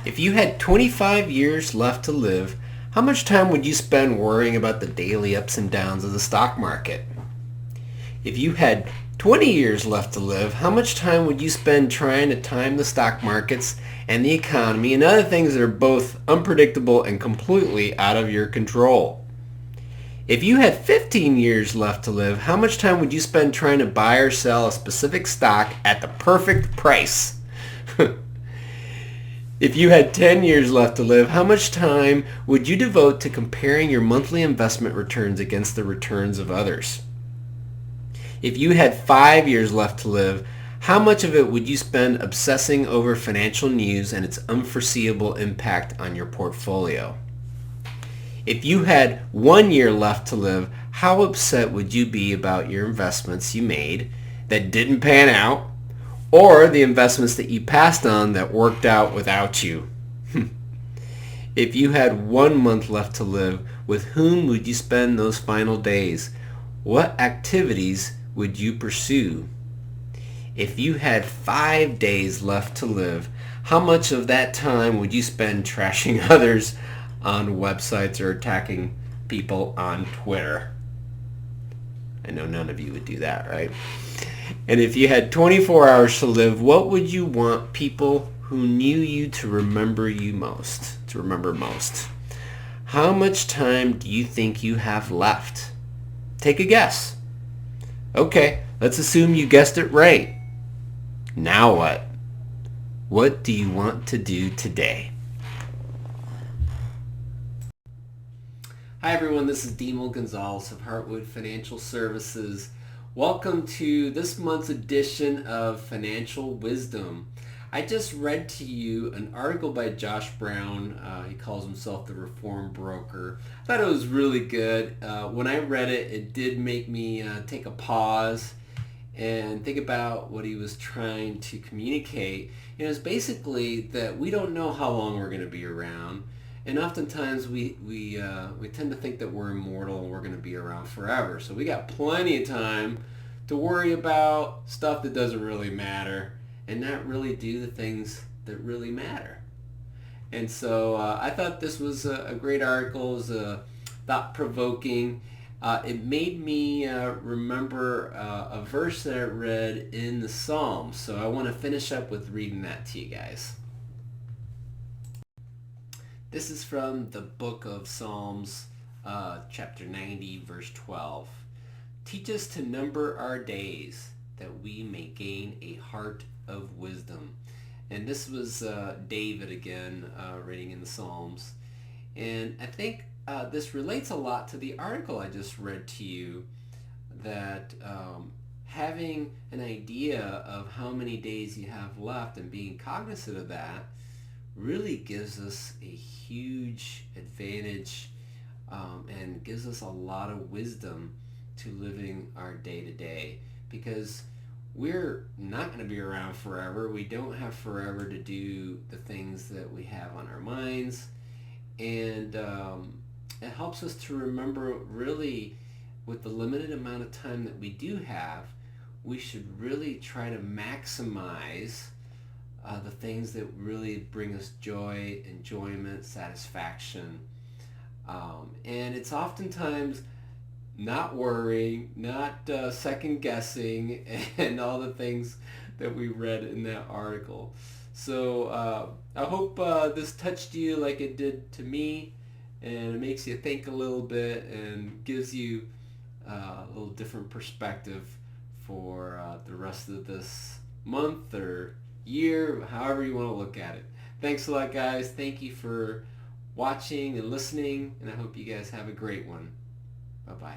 If you had 25 years left to live, how much time would you spend worrying about the daily ups and downs of the stock market? If you had 20 years left to live, how much time would you spend trying to time the stock markets and the economy and other things that are both unpredictable and completely out of your control? If you had 15 years left to live, how much time would you spend trying to buy or sell a specific stock at the perfect price? If you had 10 years left to live, how much time would you devote to comparing your monthly investment returns against the returns of others? If you had 5 years left to live, how much of it would you spend obsessing over financial news and its unforeseeable impact on your portfolio? If you had 1 year left to live, how upset would you be about your investments you made that didn't pan out, or the investments that you passed on that worked out without you? If you had 1 month left to live, with whom would you spend those final days? What activities would you pursue? If you had 5 days left to live, how much of that time would you spend trashing others on websites or attacking people on Twitter? I know none of you would do that, right? And if you had 24 hours to live, what would you want people who knew you to remember most? How much time do you think you have left? Take a guess. Okay, let's assume you guessed it right. Now what? What do you want to do today? Hi everyone, this is Demel Gonzalez of Heartwood Financial Services. Welcome to this month's edition of Financial Wisdom. I just read to you an article by Josh Brown. He calls himself the Reform Broker. I thought it was really good. When I read it, it did make me take a pause and think about what he was trying to communicate. It's basically that we don't know how long we're going to be around. And oftentimes we tend to think that we're immortal and we're going to be around forever. So we got plenty of time to worry about stuff that doesn't really matter and not really do the things that really matter. And so I thought this was a great article. It was thought-provoking. It made me remember a verse that I read in the Psalms. So I want to finish up with reading that to you guys. This is from the book of Psalms, chapter 90, verse 12. Teach us to number our days, that we may gain a heart of wisdom. And this was David again, reading in the Psalms. And I think this relates a lot to the article I just read to you, that having an idea of how many days you have left and being cognizant of that really gives us a huge advantage and gives us a lot of wisdom to living our day-to-day, because we're not going to be around forever. We don't have forever to do the things that we have on our minds, and it helps us to remember, really, with the limited amount of time that we do have, we should really try to maximize the things that really bring us joy, enjoyment, satisfaction. And it's oftentimes not worrying, not second guessing, and all the things that we read in that article. So I hope this touched you like it did to me, and it makes you think a little bit and gives you a little different perspective for the rest of this month or year, however you want to look at it. Thanks a lot, guys. Thank you for watching and listening, and I hope you guys have a great one. Bye-bye.